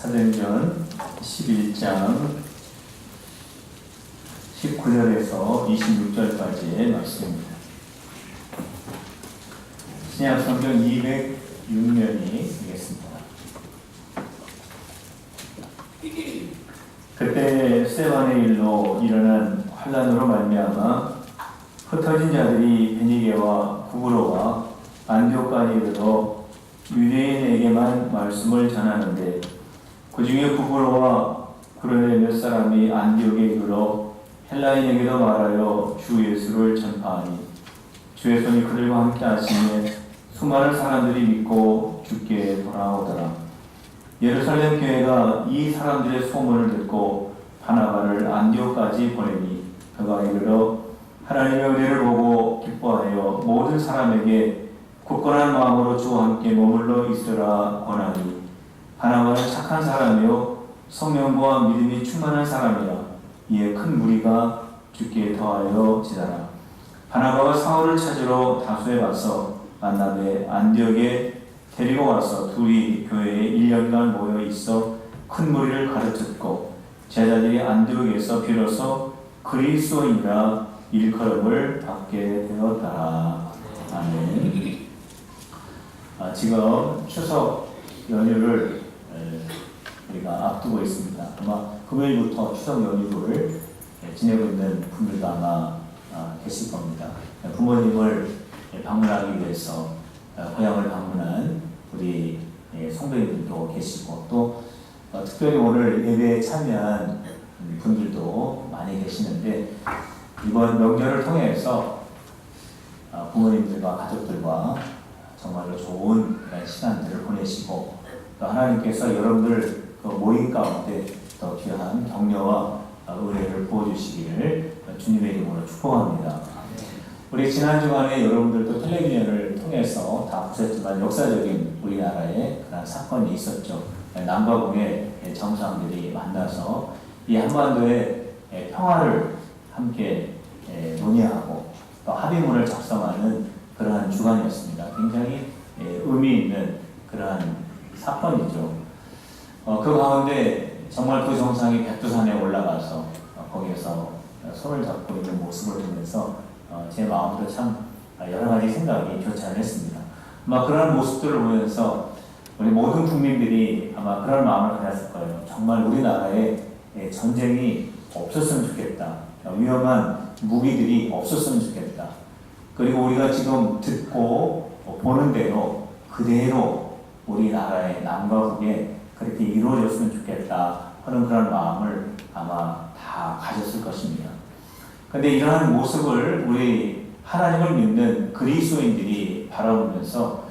사도행전 11장 19절에서 26절까지의 말씀입니다. 신약 성경 206면이 되겠습니다. 그때 스데반의 일로 일어난 환난으로 말미암아 흩어진 자들이 베니게와 구브로와 안디옥까지 이르러 유대인에게만 말씀을 전하는데 그 중에 구브로와 구레네 몇 사람이 안디옥에 이르러 헬라인에게도 말하여 주 예수를 전파하니 주의 손이 그들과 함께 하시며 수많은 사람들이 믿고 주께 돌아오더라. 예루살렘 교회가 이 사람들의 소문을 듣고 바나바를 안디옥까지 보내니 그가 이르러 하나님의 은혜를 보고 기뻐하여 모든 사람에게 굳건한 마음으로 주와 함께 머물러 있으라 권하니 바나바는 착한 사람이요 성령과 믿음이 충만한 사람이라. 이에 큰 무리가 주께 더하여 지다라. 바나바가 사울을 찾으러 다소에 가서 만남에 안디옥에 데리고 와서 둘이 교회에 1년간 모여 있어 큰 무리를 가르쳤고 제자들이 안디옥에서 비로소 그리스도인이라 일컬음을 받게 되었더라. 아멘. 지금 추석 연휴를 우리가 앞두고 있습니다. 아마 금요일부터 추석 연휴를 지내고 있는 분들도 아마 계실 겁니다. 부모님을 방문하기 위해서 고향을 방문한 우리 성도님들도 계시고 또 특별히 오늘 예배에 참여한 분들도 많이 계시는데 이번 명절을 통해서 부모님들과 가족들과 정말로 좋은 그런 시간들을 보내시고 또 하나님께서 여러분들 그 모임 가운데 더 귀한 격려와 은혜를 부어주시기를 주님의 이름으로 축복합니다. 우리 지난 주간에 여러분들도 텔레비전을 통해서 다 보셨지만 역사적인 우리나라의 그런 사건이 있었죠. 남과북의 정상들이 만나서 이 한반도의 평화를 함께 논의하고 또 합의문을 작성하는 그러한 주간이었습니다. 굉장히 의미 있는 그러한 사건이죠. 그 가운데 정말 그 정상이 백두산에 올라가서 거기에서 손을 잡고 있는 모습을 보면서 제 마음도 참 여러 가지 생각이 교차를 했습니다. 아마 그런 모습들을 보면서 우리 모든 국민들이 아마 그런 마음을 가졌을 거예요. 정말 우리나라에 전쟁이 없었으면 좋겠다. 위험한 무기들이 없었으면 좋겠다. 그리고 우리가 지금 듣고 보는 대로 그대로 우리나라의 남과 북에 그렇게 이루어졌으면 좋겠다 하는 그런 마음을 아마 다 가졌을 것입니다. 그런데 이러한 모습을 우리 하나님을 믿는 그리스도인들이 바라보면서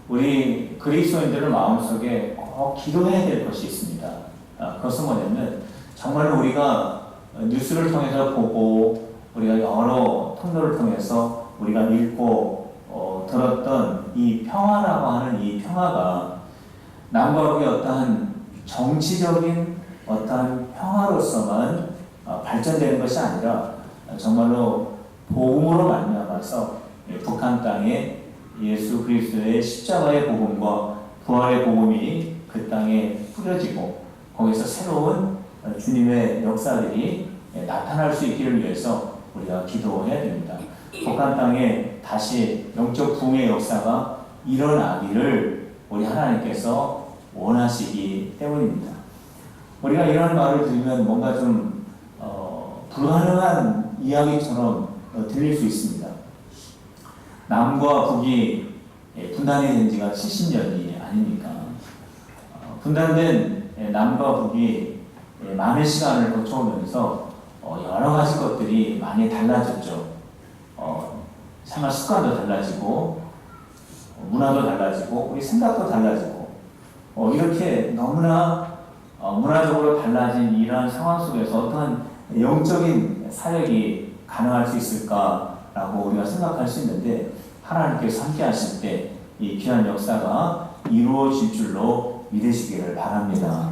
우리 그리스도인들의 마음속에 꼭 기도해야 될 것이 있습니다. 그것은 뭐냐면 정말로 우리가 뉴스를 통해서 보고 우리가 여러 통로를 통해서 우리가 읽고 들었던 이 평화라고 하는 이 평화가 남과 북의 어떠한 정치적인 어떠한 평화로서만 발전되는 것이 아니라 정말로 복음으로 말미암아서 북한 땅에 예수 그리스도의 십자가의 복음과 부활의 복음이 그 땅에 뿌려지고 거기서 새로운 주님의 역사들이 나타날 수 있기를 위해서 우리가 기도해야 됩니다. 북한 땅에 다시 영적 부흥의 역사가 일어나기를 우리 하나님께서 원하시기 때문입니다. 우리가 이런 말을 들으면 뭔가 좀 불가능한 이야기처럼 들릴 수 있습니다. 남과 북이 분단이 된 지가 70년이 아닙니까? 분단된 남과 북이 많은 시간을 거쳐오면서 여러 가지 것들이 많이 달라졌죠. 생활 습관도 달라지고 문화도 달라지고 우리 생각도 달라지고 이렇게 너무나 문화적으로 달라진 이러한 상황 속에서 어떠한 영적인 사역이 가능할 수 있을까라고 우리가 생각할 수 있는데 하나님께서 함께 하실 때 이 귀한 역사가 이루어질 줄로 믿으시기를 바랍니다.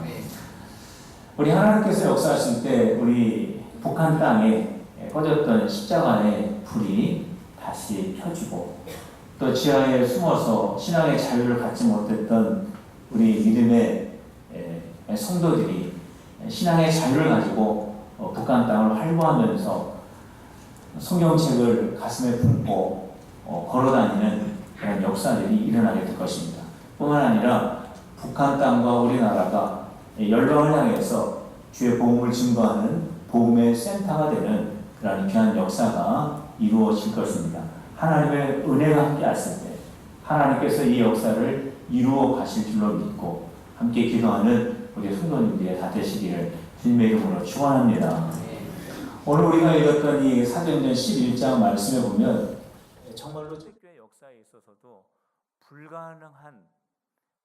우리 하나님께서 역사하실 때 우리 북한 땅에 꺼졌던 십자가의 불이 다시 켜지고 또 지하에 숨어서 신앙의 자유를 갖지 못했던 우리 믿음의 성도들이 신앙의 자유를 가지고 북한 땅을 활보하면서 성경책을 가슴에 품고 걸어다니는 그런 역사들이 일어나게 될 것입니다. 뿐만 아니라 북한 땅과 우리나라가 열방을 향해서 주의 복음을 증거하는 복음의 센터가 되는 그런 귀한 역사가 이루어질 것입니다. 하나님의 은혜가 함께 하실 때 하나님께서 이 역사를 이루어 가실 줄로 믿고 함께 기도하는 우리 성도님들이 다 되시기를 주님의 이름으로 축원합니다. 오늘 우리가 읽었던 이 사도행전 11장 말씀에 보면 정말로 초대교회 역사에 있어서도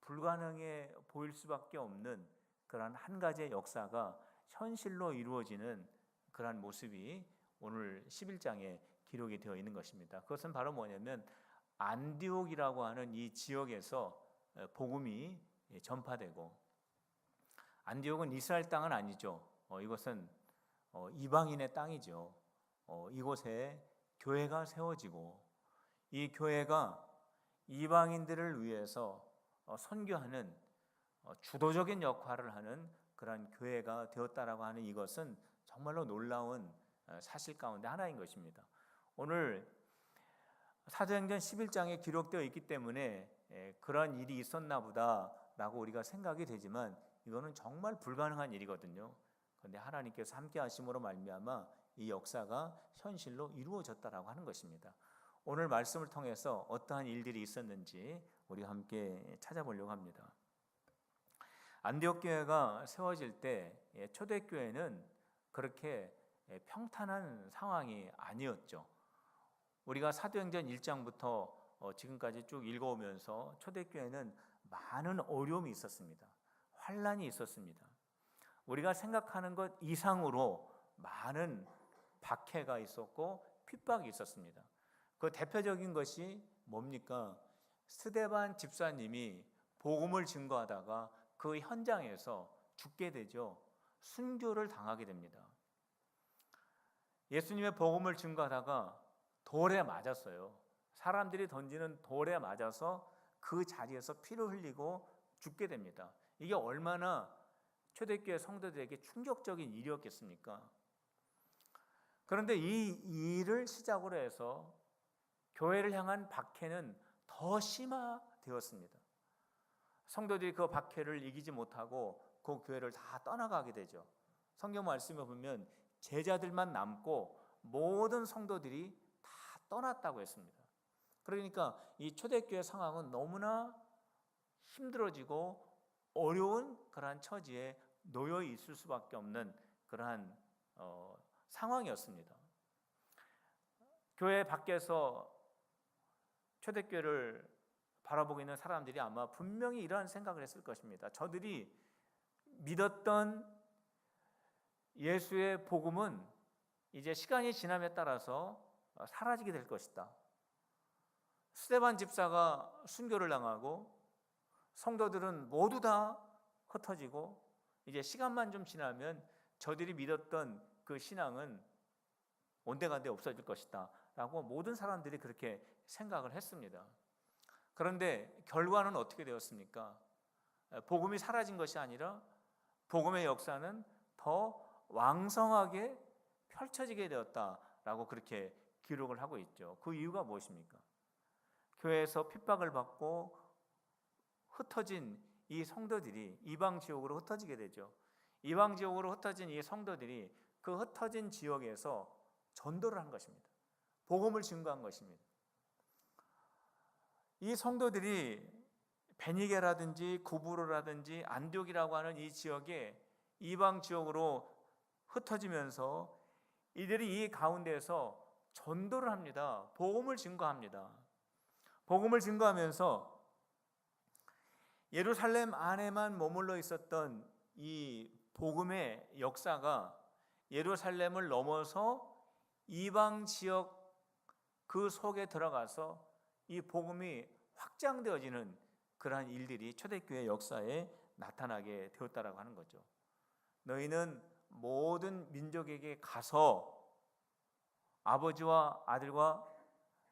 불가능해 보일 수밖에 없는 그런 한 가지의 역사가 현실로 이루어지는 그런 모습이 오늘 11장에 기록이 되어 있는 것입니다. 그것은 바로 뭐냐면 안디옥이라고 하는 이 지역에서 복음이 전파되고, 안디옥은 이스라엘 땅은 아니죠. 이것은 이방인의 땅이죠. 이곳에 교회가 세워지고 이 교회가 이방인들을 위해서 선교하는 주도적인 역할을 하는 그러한 교회가 되었다라고 하는 이것은 정말로 놀라운 사실 가운데 하나인 것입니다. 오늘 사도행전 11장에 기록되어 있기 때문에 그런 일이 있었나 보다라고 우리가 생각이 되지만 이거는 정말 불가능한 일이거든요. 그런데 하나님께서 함께 하심으로 말미암아 이 역사가 현실로 이루어졌다라고 하는 것입니다. 오늘 말씀을 통해서 어떠한 일들이 있었는지 우리가 함께 찾아보려고 합니다. 안디옥 교회가 세워질 때 초대교회는 그렇게 평탄한 상황이 아니었죠. 우리가 사도행전 1장부터 지금까지 쭉 읽어오면서 초대교회는 많은 어려움이 있었습니다. 환난이 있었습니다. 우리가 생각하는 것 이상으로 많은 박해가 있었고 핍박이 있었습니다. 그 대표적인 것이 뭡니까? 스데반 집사님이 복음을 증거하다가 그 현장에서 죽게 되죠. 순교를 당하게 됩니다. 예수님의 복음을 증거하다가 돌에 맞았어요. 사람들이 던지는 돌에 맞아서 그 자리에서 피를 흘리고 죽게 됩니다. 이게 얼마나 초대교회 성도들에게 충격적인 일이었겠습니까? 그런데 이 일을 시작으로 해서 교회를 향한 박해는 더 심화되었습니다. 성도들이 그 박해를 이기지 못하고 그 교회를 다 떠나가게 되죠. 성경 말씀에 보면 제자들만 남고 모든 성도들이 다 떠났다고 했습니다. 그러니까 이 초대교회 상황은 너무나 힘들어지고 어려운 그러한 처지에 놓여 있을 수밖에 없는 그러한 상황이었습니다. 교회 밖에서 초대교회를 바라보고 있는 사람들이 아마 분명히 이러한 생각을 했을 것입니다. 저들이 믿었던 예수의 복음은 이제 시간이 지남에 따라서 사라지게 될 것이다. 스데반 집사가 순교를 당하고 성도들은 모두 다 흩어지고 이제 시간만 좀 지나면 저들이 믿었던 그 신앙은 온데간데 없어질 것이다 라고 모든 사람들이 그렇게 생각을 했습니다. 그런데 결과는 어떻게 되었습니까? 복음이 사라진 것이 아니라 복음의 역사는 더 왕성하게 펼쳐지게 되었다라고 그렇게 기록을 하고 있죠. 그 이유가 무엇입니까? 교회에서 핍박을 받고 흩어진 이 성도들이 이방 지역으로 흩어지게 되죠. 이방 지역으로 흩어진 이 성도들이 그 흩어진 지역에서 전도를 한 것입니다. 복음을 증거한 것입니다. 이 성도들이 베니게라든지 구브로라든지 안디옥이라고 하는 이 지역에 이방 지역으로 흩어지면서 이들이 이 가운데에서 전도를 합니다. 복음을 증거합니다. 복음을 증거하면서 예루살렘 안에만 머물러 있었던 이 복음의 역사가 예루살렘을 넘어서 이방 지역 그 속에 들어가서 이 복음이 확장되어지는 그러한 일들이 초대교회 역사에 나타나게 되었다라고 하는 거죠. 너희는 모든 민족에게 가서 아버지와 아들과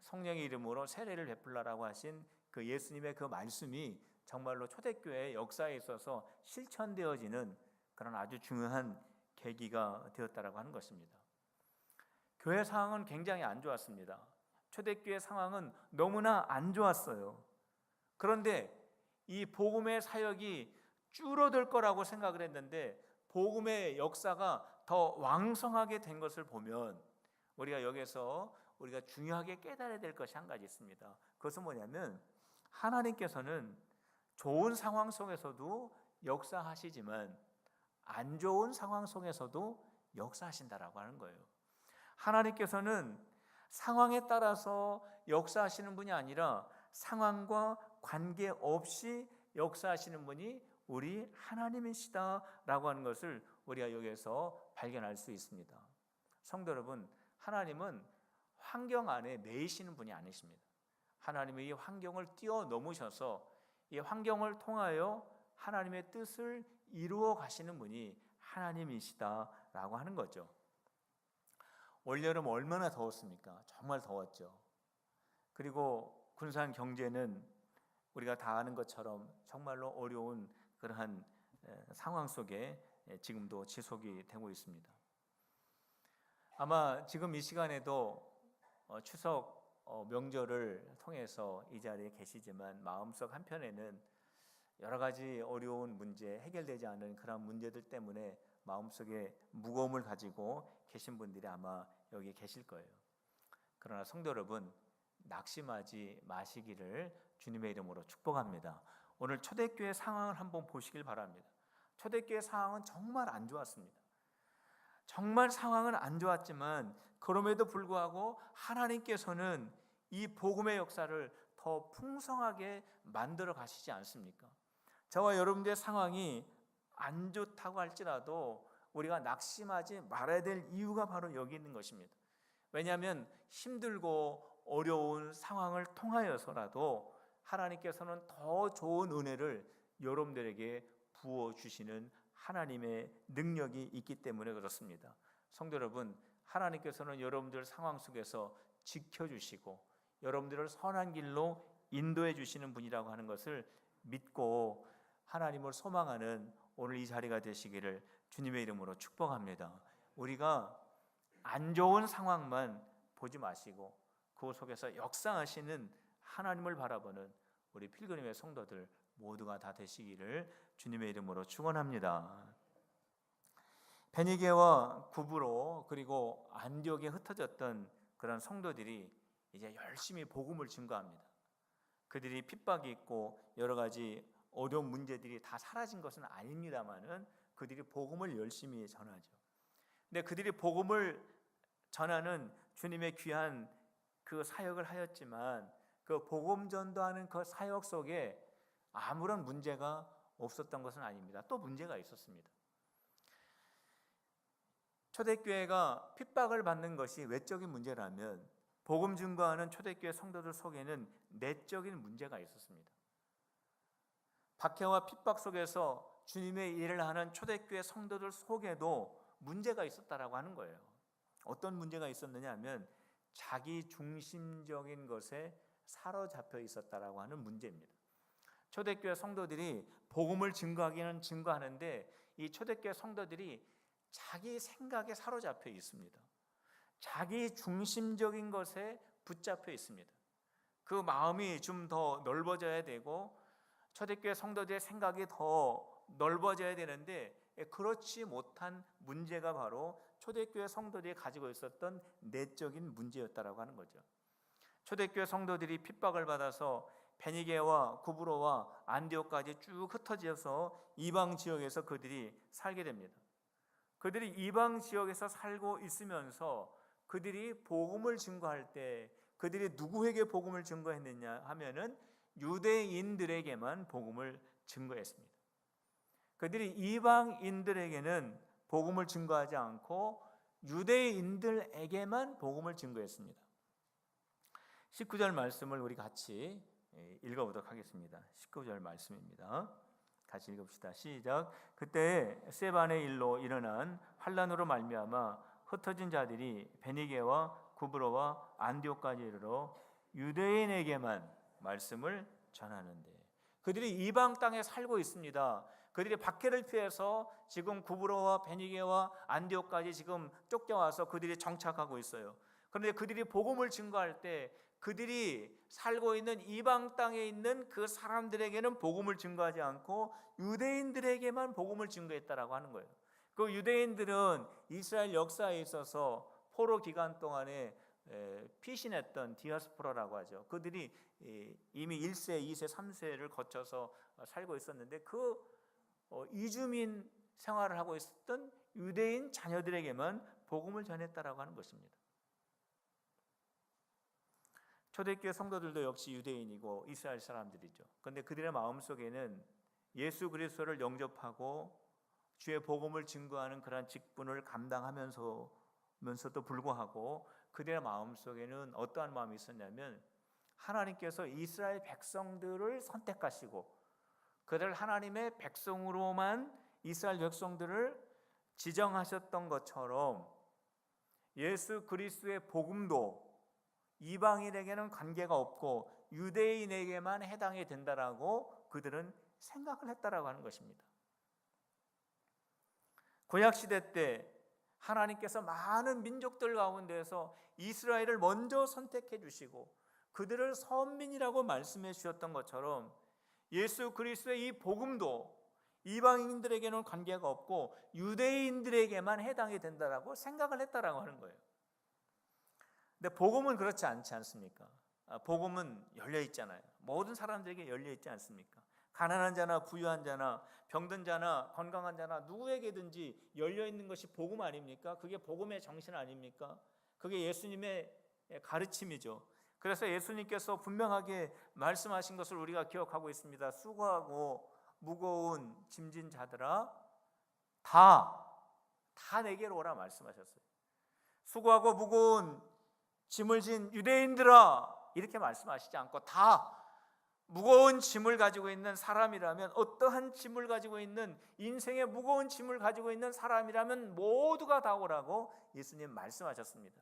성령의 이름으로 세례를 베풀라라고 하신 그 예수님의 그 말씀이 정말로 초대교회의 역사에 있어서 실천되어지는 그런 아주 중요한 계기가 되었다라고 하는 것입니다. 교회 상황은 굉장히 안 좋았습니다. 초대교회 상황은 너무나 안 좋았어요. 그런데 이 복음의 사역이 줄어들 거라고 생각을 했는데 복음의 역사가 더 왕성하게 된 것을 보면 우리가 여기서 우리가 중요하게 깨달아야 될 것이 한 가지 있습니다. 그것은 뭐냐면 하나님께서는 좋은 상황 속에서도 역사하시지만 안 좋은 상황 속에서도 역사하신다라고 하는 거예요. 하나님께서는 상황에 따라서 역사하시는 분이 아니라 상황과 관계없이 역사하시는 분이 우리 하나님이시다라고 하는 것을 우리가 여기에서 발견할 수 있습니다. 성도 여러분, 하나님은 환경 안에 매이시는 분이 아니십니다. 하나님은 이 환경을 뛰어넘으셔서 이 환경을 통하여 하나님의 뜻을 이루어 가시는 분이 하나님이시다라고 하는 거죠. 올여름 얼마나 더웠습니까? 정말 더웠죠. 그리고 군산 경제는 우리가 다 아는 것처럼 정말로 어려운 그러한 상황 속에 지금도 지속이 되고 있습니다. 아마 지금 이 시간에도 추석 명절을 통해서 이 자리에 계시지만 마음속 한편에는 여러 가지 어려운 문제, 해결되지 않은 그런 문제들 때문에 마음속에 무거움을 가지고 계신 분들이 아마 여기 계실 거예요. 그러나 성도 여러분, 낙심하지 마시기를 주님의 이름으로 축복합니다. 오늘 초대교회 상황을 한번 보시길 바랍니다. 초대교회 상황은 정말 안 좋았습니다. 정말 상황은 안 좋았지만 그럼에도 불구하고 하나님께서는 이 복음의 역사를 더 풍성하게 만들어 가시지 않습니까? 저와 여러분들의 상황이 안 좋다고 할지라도 우리가 낙심하지 말아야 될 이유가 바로 여기 있는 것입니다. 왜냐하면 힘들고 어려운 상황을 통하여서라도 하나님께서는 더 좋은 은혜를 여러분들에게 부어주시는 하나님의 능력이 있기 때문에 그렇습니다. 성도 여러분, 하나님께서는 여러분들 상황 속에서 지켜주시고 여러분들을 선한 길로 인도해 주시는 분이라고 하는 것을 믿고 하나님을 소망하는 오늘 이 자리가 되시기를 주님의 이름으로 축복합니다. 우리가 안 좋은 상황만 보지 마시고 그 속에서 역사하시는 하나님을 바라보는 우리 필그림의 성도들 모두가 다 되시기를 주님의 이름으로 축원합니다. 베니게와 구브로 그리고 안디옥에 흩어졌던 그런 성도들이 이제 열심히 복음을 증거합니다. 그들이 핍박이 있고 여러 가지 어려운 문제들이 다 사라진 것은 아닙니다만은 그들이 복음을 열심히 전하죠. 근데 그들이 복음을 전하는 주님의 귀한 그 사역을 하였지만 그 복음 전도하는 그 사역 속에 아무런 문제가 없었던 것은 아닙니다. 또 문제가 있었습니다. 초대교회가 핍박을 받는 것이 외적인 문제라면 복음 증거하는 초대교회 성도들 속에는 내적인 문제가 있었습니다. 박해와 핍박 속에서 주님의 일을 하는 초대교회 성도들 속에도 문제가 있었다라고 하는 거예요. 어떤 문제가 있었느냐 하면 자기 중심적인 것에 사로잡혀 있었다라고 하는 문제입니다. 초대교회 성도들이 복음을 증거하기는 증거하는데 이 초대교회 성도들이 자기 생각에 사로잡혀 있습니다. 자기 중심적인 것에 붙잡혀 있습니다. 그 마음이 좀 더 넓어져야 되고 초대교회 성도들의 생각이 더 넓어져야 되는데 그렇지 못한 문제가 바로 초대교회 성도들이 가지고 있었던 내적인 문제였다라고 하는 거죠. 초대교회 성도들이 핍박을 받아서 베니게와 구브로와 안디옥까지 쭉 흩어져서 이방 지역에서 그들이 살게 됩니다. 그들이 이방 지역에서 살고 있으면서 그들이 복음을 증거할 때 그들이 누구에게 복음을 증거했느냐 하면은 유대인들에게만 복음을 증거했습니다. 그들이 이방인들에게는 복음을 증거하지 않고 유대인들에게만 복음을 증거했습니다. 19절 말씀을 우리 같이 읽어보도록 하겠습니다. 19절 말씀입니다. 같이 읽읍시다. 시작. 그때 세반의 일로 일어난 환란으로 말미암아 흩어진 자들이 베니게와 구브로와 안디옥까지 이르러 유대인에게만 말씀을 전하는데 그들이 이방 땅에 살고 있습니다. 그들이 박해를 피해서 지금 구브로와 베니게와 안디옥까지 지금 쫓겨와서 그들이 정착하고 있어요. 그런데 그들이 복음을 증거할 때 그들이 살고 있는 이방 땅에 있는 그 사람들에게는 복음을 증거하지 않고 유대인들에게만 복음을 증거했다라고 하는 거예요. 그 유대인들은 이스라엘 역사에 있어서 포로 기간 동안에 피신했던 디아스포라라고 하죠. 그들이 이미 1세, 2세, 3세를 거쳐서 살고 있었는데 그 이주민 생활을 하고 있었던 유대인 자녀들에게만 복음을 전했다라고 하는 것입니다. 초대교회 성도들도 역시 유대인이고 이스라엘 사람들이죠. 그런데 그들의 마음속에는 예수 그리스도를 영접하고 주의 복음을 증거하는 그런 직분을 감당하면서도 불구하고 그들의 마음속에는 어떠한 마음이 있었냐면 하나님께서 이스라엘 백성들을 선택하시고 그들 하나님의 백성으로만 이스라엘 백성들을 지정하셨던 것처럼 예수 그리스도의 복음도 이방인에게는 관계가 없고 유대인에게만 해당이 된다라고 그들은 생각을 했다라고 하는 것입니다. 구약시대 때 하나님께서 많은 민족들 가운데서 이스라엘을 먼저 선택해 주시고 그들을 선민이라고 말씀해 주셨던 것처럼 예수 그리스도의 이 복음도 이방인들에게는 관계가 없고 유대인들에게만 해당이 된다라고 생각을 했다라고 하는 거예요. 근데 복음은 그렇지 않지 않습니까? 복음은 열려 있잖아요. 모든 사람들에게 열려 있지 않습니까? 가난한 자나 부유한 자나 병든 자나 건강한 자나 누구에게든지 열려 있는 것이 복음 아닙니까? 그게 복음의 정신 아닙니까? 그게 예수님의 가르침이죠. 그래서 예수님께서 분명하게 말씀하신 것을 우리가 기억하고 있습니다. 수고하고 무거운 짐진 자들아 다 내게로 오라 말씀하셨어요. 수고하고 무거운 짐을 진 유대인들아 이렇게 말씀하시지 않고 다 무거운 짐을 가지고 있는 사람이라면 어떠한 짐을 가지고 있는 인생의 무거운 짐을 가지고 있는 사람이라면 모두가 다 오라고 예수님 말씀하셨습니다.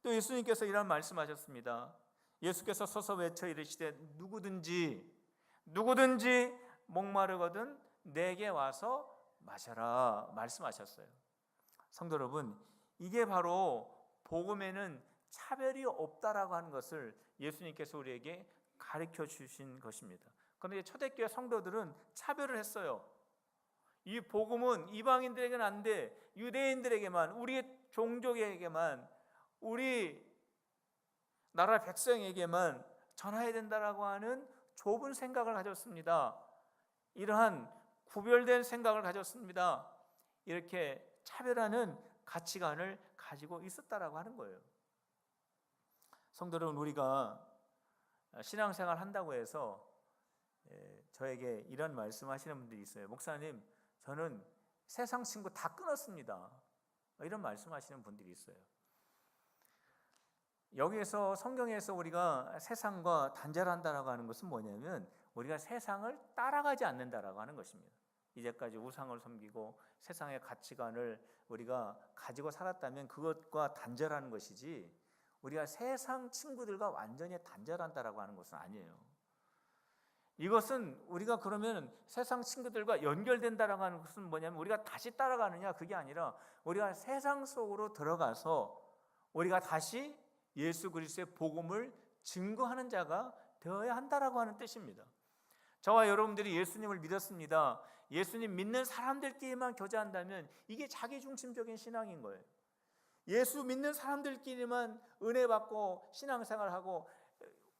또 예수님께서 이런 말씀하셨습니다. 예수께서 서서 외쳐 이르시되 누구든지 목마르거든 내게 와서 마셔라 말씀하셨어요. 성도 여러분, 이게 바로 복음에는 차별이 없다라고 하는 것을 예수님께서 우리에게 가르쳐 주신 것입니다. 그런데 초대교회 성도들은 차별을 했어요. 이 복음은 이방인들에게는 안 돼, 유대인들에게만, 우리의 종족에게만, 우리 나라 백성에게만 전해야 된다라고 하는 좁은 생각을 가졌습니다. 이러한 구별된 생각을 가졌습니다. 이렇게 차별하는 가치관을 가지고 있었다라고 하는 거예요. 성도 여러분, 우리가 신앙생활 한다고 해서 저에게 이런 말씀하시는 분들이 있어요. 목사님, 저는 세상 친구 다 끊었습니다. 이런 말씀하시는 분들이 있어요. 여기에서 성경에서 우리가 세상과 단절한다라고 하는 것은 뭐냐면 우리가 세상을 따라가지 않는다라고 하는 것입니다. 이제까지 우상을 섬기고 세상의 가치관을 우리가 가지고 살았다면 그것과 단절하는 것이지 우리가 세상 친구들과 완전히 단절한다라고 하는 것은 아니에요. 이것은 우리가 그러면 세상 친구들과 연결된다라고 하는 것은 뭐냐면 우리가 다시 따라가느냐 그게 아니라 우리가 세상 속으로 들어가서 우리가 다시 예수 그리스도의 복음을 증거하는 자가 되어야 한다라고 하는 뜻입니다. 저와 여러분들이 예수님을 믿었습니다. 예수님 믿는 사람들끼리만 교제한다면 이게 자기중심적인 신앙인 거예요. 예수 믿는 사람들끼리만 은혜 받고 신앙생활하고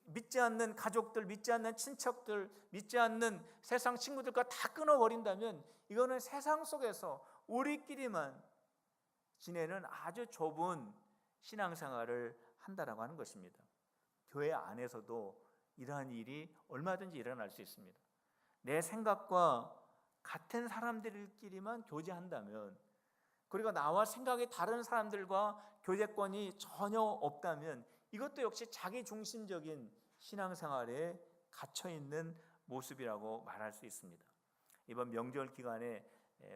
믿지 않는 가족들, 믿지 않는 친척들, 믿지 않는 세상 친구들과 다 끊어버린다면 이거는 세상 속에서 우리끼리만 지내는 아주 좁은 신앙생활을 한다라고 하는 것입니다. 교회 안에서도 이러한 일이 얼마든지 일어날 수 있습니다. 내 생각과 같은 사람들끼리만 교제한다면, 그리고 나와 생각이 다른 사람들과 교제권이 전혀 없다면 이것도 역시 자기중심적인 신앙생활에 갇혀있는 모습이라고 말할 수 있습니다. 이번 명절 기간에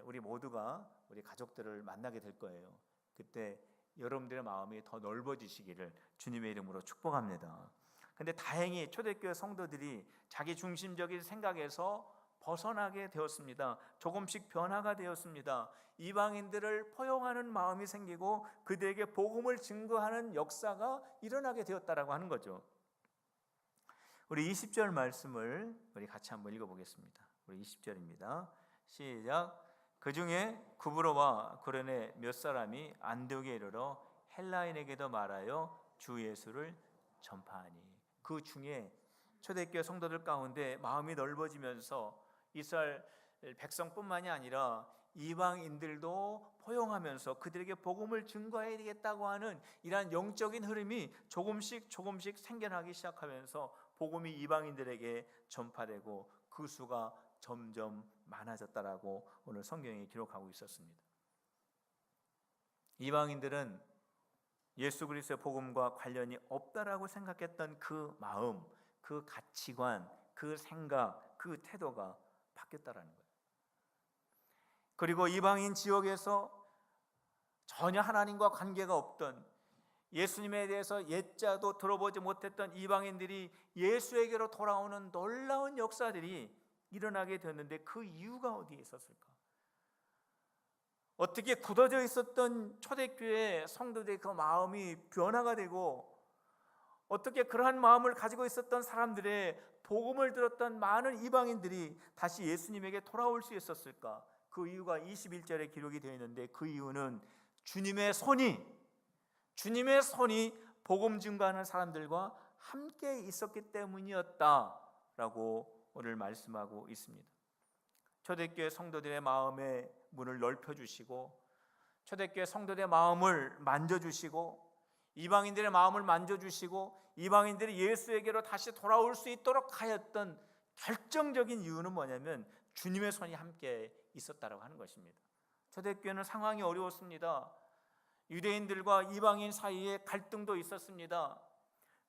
우리 모두가 우리 가족들을 만나게 될 거예요. 그때 여러분들의 마음이 더 넓어지시기를 주님의 이름으로 축복합니다. 근데 다행히 초대교회 성도들이 자기 중심적인 생각에서 벗어나게 되었습니다. 조금씩 변화가 되었습니다. 이방인들을 포용하는 마음이 생기고 그들에게 복음을 증거하는 역사가 일어나게 되었다라고 하는 거죠. 우리 20절 말씀을 우리 같이 한번 읽어보겠습니다. 우리 20절입니다. 시작. 그 중에 구브로와 고레네 몇 사람이 안디옥에 이르러 헬라인에게도 말하여 주 예수를 전파하니. 그 중에 초대교회 성도들 가운데 마음이 넓어지면서 이스라엘 백성뿐만이 아니라 이방인들도 포용하면서 그들에게 복음을 증거해야 되겠다고 하는 이러한 영적인 흐름이 조금씩 생겨나기 시작하면서 복음이 이방인들에게 전파되고 그 수가 점점 많아졌다라고 오늘 성경에 기록하고 있었습니다. 이방인들은 예수 그리스도의 복음과 관련이 없다라고 생각했던 그 마음, 그 가치관, 그 생각, 그 태도가 바뀌었다라는 거예요. 그리고 이방인 지역에서 전혀 하나님과 관계가 없던, 예수님에 대해서 옛자도 들어보지 못했던 이방인들이 예수에게로 돌아오는 놀라운 역사들이 일어나게 되었는데 그 이유가 어디에 있었을까? 어떻게 굳어져 있었던 초대교회 성도들의 그 마음이 변화가 되고, 어떻게 그러한 마음을 가지고 있었던 사람들의 복음을 들었던 많은 이방인들이 다시 예수님에게 돌아올 수 있었을까? 그 이유가 21절에 기록이 되어 있는데, 그 이유는 주님의 손이 복음 증거하는 사람들과 함께 있었기 때문이었다라고 오늘 말씀하고 있습니다. 초대교회 성도들의 마음의 문을 넓혀주시고, 초대교회 성도들의 마음을 만져주시고, 이방인들의 마음을 만져주시고, 이방인들이 예수에게로 다시 돌아올 수 있도록 하였던 결정적인 이유는 뭐냐면 주님의 손이 함께 있었다라고 하는 것입니다. 초대교회는 상황이 어려웠습니다. 유대인들과 이방인 사이에 갈등도 있었습니다.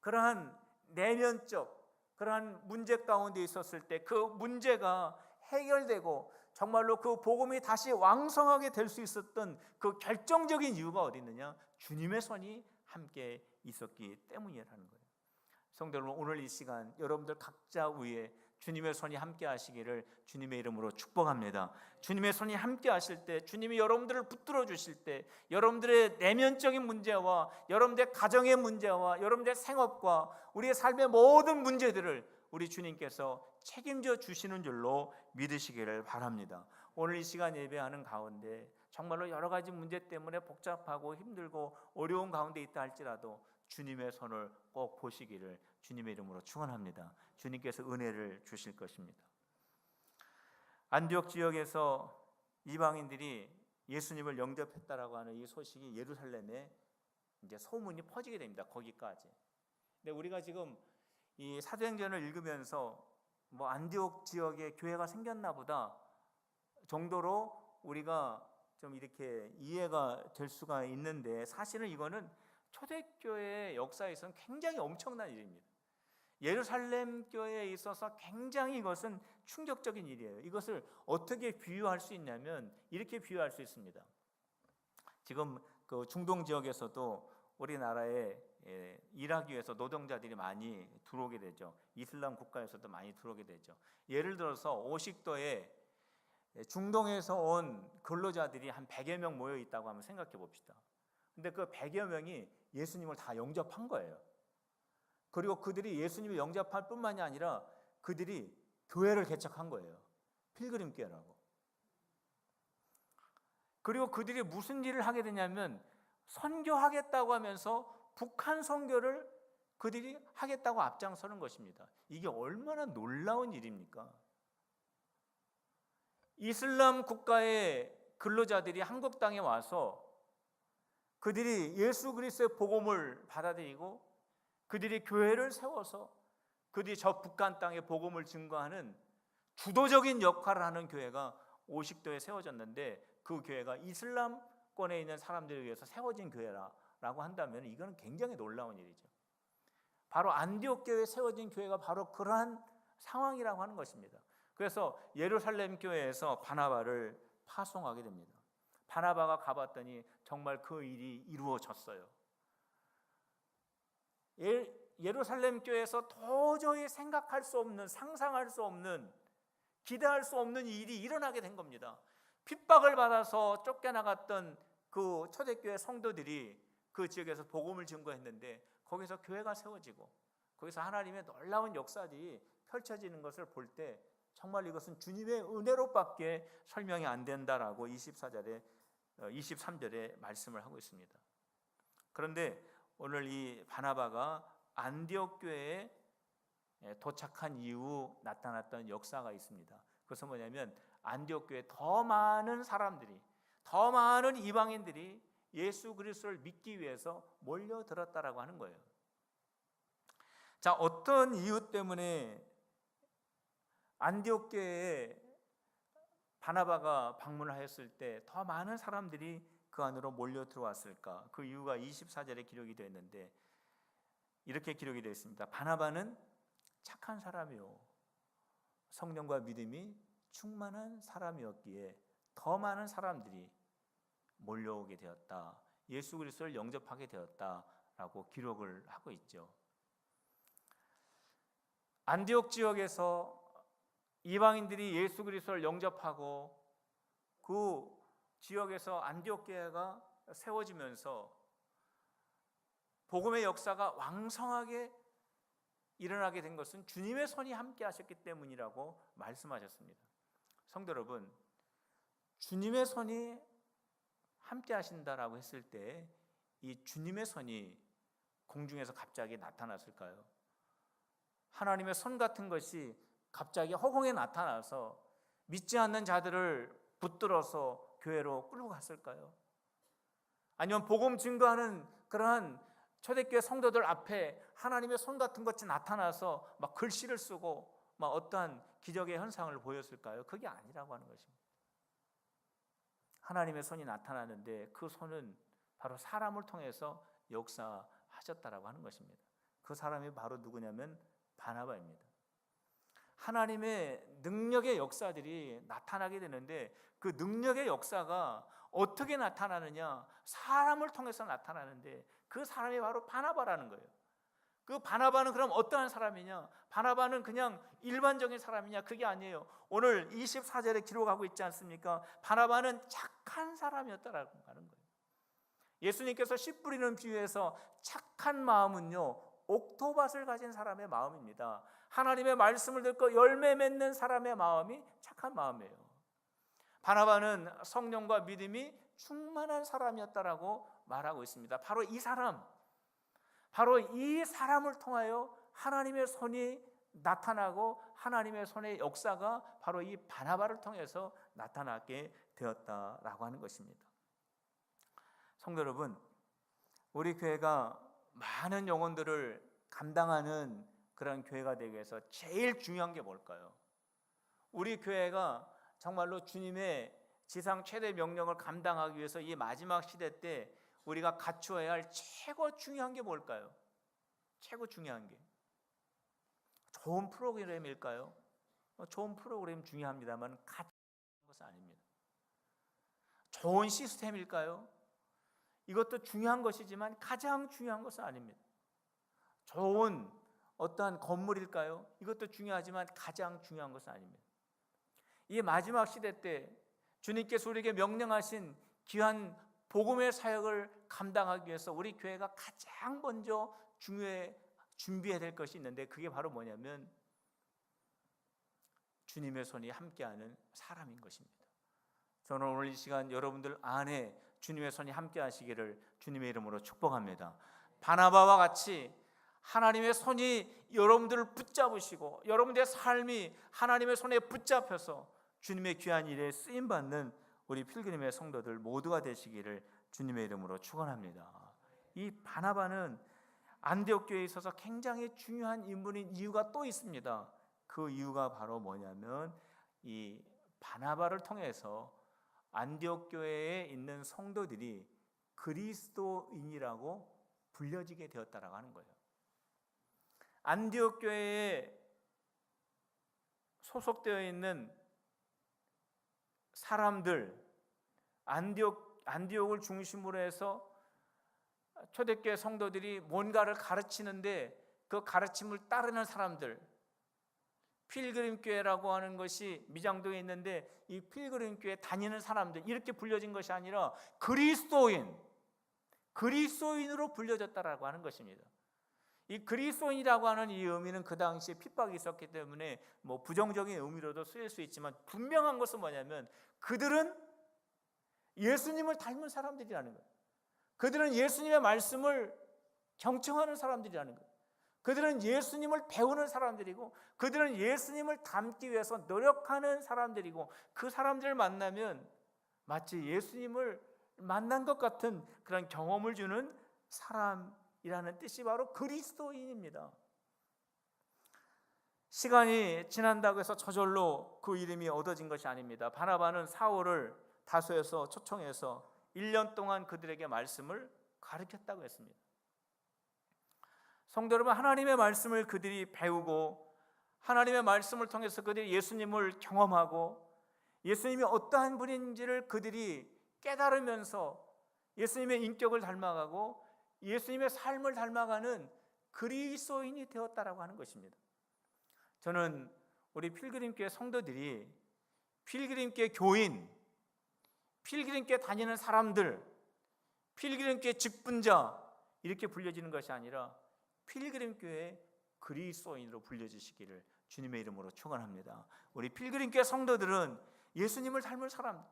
그러한 내면적 그러한 문제 가운데 있었을 때 그 문제가 해결되고 정말로 그 복음이 다시 왕성하게 될 수 있었던 그 결정적인 이유가 어디 있느냐? 주님의 손이 함께 있었기 때문이라는 거예요. 성도 여러분, 오늘 이 시간 여러분들 각자 위에 주님의 손이 함께 하시기를 주님의 이름으로 축복합니다. 주님의 손이 함께 하실 때, 주님이 여러분들을 붙들어 주실 때, 여러분들의 내면적인 문제와 여러분들의 가정의 문제와 여러분들의 생업과 우리의 삶의 모든 문제들을 우리 주님께서 책임져 주시는 줄로 믿으시기를 바랍니다. 오늘 이 시간 예배하는 가운데 정말로 여러 가지 문제 때문에 복잡하고 힘들고 어려운 가운데 있다 할지라도 주님의 손을 꼭 보시기를 주님의 이름으로 축원합니다. 주님께서 은혜를 주실 것입니다. 안디옥 지역에서 이방인들이 예수님을 영접했다라고 하는 이 소식이 예루살렘에 이제 소문이 퍼지게 됩니다. 거기까지. 근데 우리가 지금 이 사도행전을 읽으면서 뭐 안디옥 지역에 교회가 생겼나 보다 정도로 우리가 좀 이렇게 이해가 될 수가 있는데, 사실은 이거는 초대교회의 역사에서는 굉장히 엄청난 일입니다. 예루살렘 교회에 있어서 굉장히 이것은 충격적인 일이에요. 이것을 어떻게 비유할 수 있냐면 이렇게 비유할 수 있습니다. 지금 그 중동 지역에서도 우리나라에 일하기 위해서 노동자들이 많이 들어오게 되죠. 이슬람 국가에서도 많이 들어오게 되죠. 예를 들어서 오식도에 중동에서 온 근로자들이 한 100여 명 모여 있다고 한번 생각해 봅시다. 근데 그 100여 명이 예수님을 다 영접한 거예요. 그리고 그들이 예수님을 영접할 뿐만이 아니라 그들이 교회를 개척한 거예요. 필그림 교회라고. 그리고 그들이 무슨 일을 하게 되냐면 선교하겠다고 하면서 북한 선교를 그들이 하겠다고 앞장서는 것입니다. 이게 얼마나 놀라운 일입니까? 이슬람 국가의 근로자들이 한국 땅에 와서 그들이 예수 그리스도의 복음을 받아들이고 그들이 교회를 세워서 그들이 저 북한 땅에 복음을 증거하는 주도적인 역할을 하는 교회가 오식도에 세워졌는데, 그 교회가 이슬람권에 있는 사람들에 의해서 세워진 교회라고 한다면 이거는 굉장히 놀라운 일이죠. 바로 안디옥 교회에 세워진 교회가 바로 그러한 상황이라고 하는 것입니다. 그래서 예루살렘 교회에서 바나바를 파송하게 됩니다. 바나바가 가봤더니 정말 그 일이 이루어졌어요. 예루살렘 교회에서 도저히 생각할 수 없는, 상상할 수 없는, 기대할 수 없는 일이 일어나게 된 겁니다. 핍박을 받아서 쫓겨나갔던 그 초대교회 성도들이 그 지역에서 복음을 증거했는데 거기서 교회가 세워지고 거기서 하나님의 놀라운 역사들이 펼쳐지는 것을 볼 때 정말 이것은 주님의 은혜로밖에 설명이 안 된다라고 23절에 말씀을 하고 있습니다. 그런데 오늘 이 바나바가 안디옥 교회에 도착한 이후 나타났던 역사가 있습니다. 그것은 뭐냐면 안디옥 교회에 더 많은 사람들이, 더 많은 이방인들이 예수 그리스도를 믿기 위해서 몰려들었다라고 하는 거예요. 자, 어떤 이유 때문에 안디옥 교회에 바나바가 방문을 하였을 때 더 많은 사람들이 그 안으로 몰려 들어왔을까? 그 이유가 24절에 기록이 되어 있는데 이렇게 기록이 되어 있습니다. 바나바는 착한 사람이요 성령과 믿음이 충만한 사람이었기에 더 많은 사람들이 몰려오게 되었다. 예수 그리스도를 영접하게 되었다라고 기록을 하고 있죠. 안디옥 지역에서 이방인들이 예수 그리스도를 영접하고 그 지역에서 안디옥 교회가 세워지면서 복음의 역사가 왕성하게 일어나게 된 것은 주님의 손이 함께 하셨기 때문이라고 말씀하셨습니다. 성도 여러분, 주님의 손이 함께 하신다라고 했을 때 이 주님의 손이 공중에서 갑자기 나타났을까요? 하나님의 손 같은 것이 갑자기 허공에 나타나서 믿지 않는 자들을 붙들어서 교회로 끌고 갔을까요? 아니면 복음 증거하는 그러한 초대교회 성도들 앞에 하나님의 손 같은 것이 나타나서 막 글씨를 쓰고 막 어떠한 기적의 현상을 보였을까요? 그게 아니라고 하는 것입니다. 하나님의 손이 나타나는데 그 손은 바로 사람을 통해서 역사하셨다라고 하는 것입니다. 그 사람이 바로 누구냐면 바나바입니다. 하나님의 능력의 역사들이 나타나게 되는데 그 능력의 역사가 어떻게 나타나느냐? 사람을 통해서 나타나는데 그 사람이 바로 바나바라는 거예요. 그 바나바는 그럼 어떠한 사람이냐? 바나바는 그냥 일반적인 사람이냐? 그게 아니에요. 오늘 24절에 기록하고 있지 않습니까? 바나바는 착한 사람이었다라고 하는 거예요. 예수님께서 씨 뿌리는 비유에서 착한 마음은요, 옥토밭을 가진 사람의 마음입니다. 하나님의 말씀을 듣고 열매 맺는 사람의 마음이 착한 마음이에요. 바나바는 성령과 믿음이 충만한 사람이었다라고 말하고 있습니다. 바로 이 사람, 바로 이 사람을 통하여 하나님의 손이 나타나고 하나님의 손의 역사가 바로 이 바나바를 통해서 나타나게 되었다라고 하는 것입니다. 성도 여러분, 우리 교회가 많은 영혼들을 감당하는 그런 교회가 되기 위해서 제일 중요한 게 뭘까요? 우리 교회가 정말로 주님의 지상 최대 명령을 감당하기 위해서 이 마지막 시대 때 우리가 갖추어야 할 최고 중요한 게 뭘까요? 최고 중요한 게 좋은 프로그램일까요? 좋은 프로그램 중요합니다만 가장 중요한 것은 아닙니다. 좋은 시스템일까요? 이것도 중요한 것이지만 가장 중요한 것은 아닙니다. 좋은 어떠한 건물일까요? 이것도 중요하지만 가장 중요한 것은 아닙니다. 이 마지막 시대 때 주님께서 우리에게 명령하신 귀한 복음의 사역을 감당하기 위해서 우리 교회가 가장 먼저 준비해야 될 것이 있는데 그게 바로 뭐냐면 주님의 손이 함께하는 사람인 것입니다. 저는 오늘 이 시간 여러분들 안에 주님의 손이 함께 하시기를 주님의 이름으로 축복합니다. 바나바와 같이 하나님의 손이 여러분들을 붙잡으시고 여러분들의 삶이 하나님의 손에 붙잡혀서 주님의 귀한 일에 쓰임받는 우리 필그림의 성도들 모두가 되시기를 주님의 이름으로 축원합니다. 이 바나바는 안디옥 교회에 있어서 굉장히 중요한 인물인 이유가 또 있습니다. 그 이유가 바로 뭐냐면 이 바나바를 통해서 안디옥 교회에 있는 성도들이 그리스도인이라고 불려지게 되었다라고 하는 거예요. 안디옥 교회에 소속되어 있는 사람들, 안디옥을 중심으로 해서 초대교회 성도들이 뭔가를 가르치는데 그 가르침을 따르는 사람들, 필그림 교회라고 하는 것이 미장도에 있는데 이 필그림 교회 다니는 사람들 이렇게 불려진 것이 아니라 그리스도인으로 불려졌다라고 하는 것입니다. 이 그리스도인이라고 하는 이 의미는 그 당시에 핍박이 있었기 때문에 뭐 부정적인 의미로도 쓰일 수 있지만 분명한 것은 뭐냐면 그들은 예수님을 닮은 사람들이라는 거예요. 그들은 예수님의 말씀을 경청하는 사람들이라는 거예요. 그들은 예수님을 배우는 사람들이고 그들은 예수님을 닮기 위해서 노력하는 사람들이고 그 사람들을 만나면 마치 예수님을 만난 것 같은 그런 경험을 주는 사람이라는 뜻이 바로 그리스도인입니다. 시간이 지난다고 해서 저절로 그 이름이 얻어진 것이 아닙니다. 바나바는 사울을 다소에서 초청해서 1년 동안 그들에게 말씀을 가르쳤다고 했습니다. 성도 여러분, 하나님의 말씀을 그들이 배우고 하나님의 말씀을 통해서 그들이 예수님을 경험하고 예수님이 어떠한 분인지를 그들이 깨달으면서 예수님의 인격을 닮아가고 예수님의 삶을 닮아가는 그리스도인이 되었다라고 하는 것입니다. 저는 우리 필그림교회 성도들이 필그림교회 교인, 필그림교회 다니는 사람들, 필그림교회 직분자 이렇게 불려지는 것이 아니라 필그림교회 그리스도인으로 불려지시기를 주님의 이름으로 축원합니다. 우리 필그림교회 성도들은 예수님을 닮을 사람들,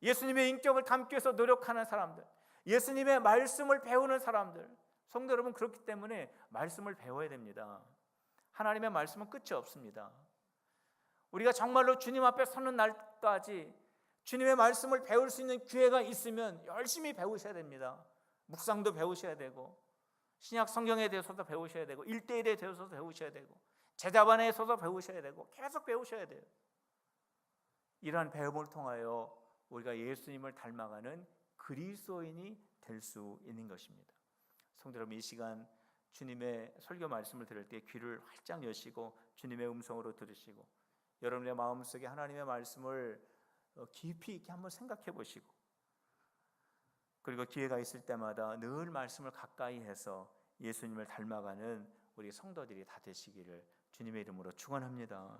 예수님의 인격을 담기 위해서 노력하는 사람들, 예수님의 말씀을 배우는 사람들. 성도 여러분, 그렇기 때문에 말씀을 배워야 됩니다. 하나님의 말씀은 끝이 없습니다. 우리가 정말로 주님 앞에 서는 날까지 주님의 말씀을 배울 수 있는 기회가 있으면 열심히 배우셔야 됩니다. 묵상도 배우셔야 되고 신약 성경에 대해서도 배우셔야 되고 1:1에 대해서도 배우셔야 되고 제자반에 있어서 배우셔야 되고 계속 배우셔야 돼요. 이러한 배움을 통하여 우리가 예수님을 닮아가는 그리스도인이 될 수 있는 것입니다. 성도 여러분, 이 시간 주님의 설교 말씀을 들을 때 귀를 활짝 여시고 주님의 음성으로 들으시고 여러분의 마음속에 하나님의 말씀을 깊이 있게 한번 생각해 보시고 그리고 기회가 있을 때마다 늘 말씀을 가까이 해서 예수님을 닮아가는 우리 성도들이 다 되시기를 주님의 이름으로 축원합니다.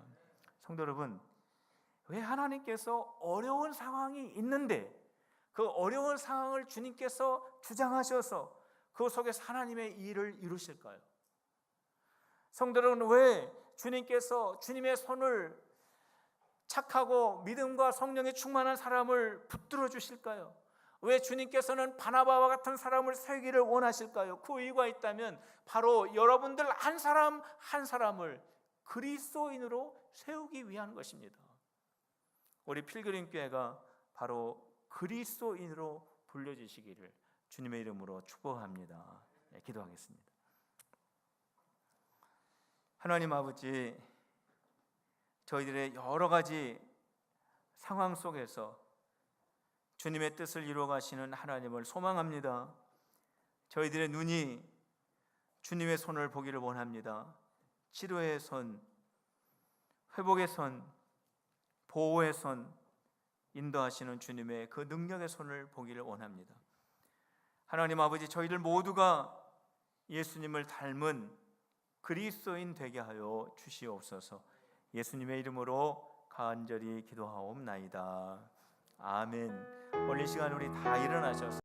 성도 여러분, 왜 하나님께서 어려운 상황이 있는데 그 어려운 상황을 주님께서 주장하셔서 그 속에서 하나님의 일을 이루실까요? 성도 여러분, 왜 주님께서 주님의 손을 착하고 믿음과 성령에 충만한 사람을 붙들어 주실까요? 왜 주님께서는 바나바와 같은 사람을 세우기를 원하실까요? 그 이유가 있다면 바로 여러분들 한 사람 한 사람을 그리스도인으로 세우기 위한 것입니다. 우리 필그림교회가 바로 그리스도인으로 불려주시기를 주님의 이름으로 축복합니다. 네, 기도하겠습니다. 하나님 아버지, 저희들의 여러 가지 상황 속에서 주님의 뜻을 이루어 가시는 하나님을 소망합니다. 저희들의 눈이 주님의 손을 보기를 원합니다. 치료의 손, 회복의 손, 보호의 손, 인도하시는 주님의 그 능력의 손을 보기를 원합니다. 하나님 아버지, 저희들 모두가 예수님을 닮은 그리스도인 되게 하여 주시옵소서. 예수님의 이름으로 간절히 기도하옵나이다. 아멘. 오늘 이 시간 우리 다 일어나셔서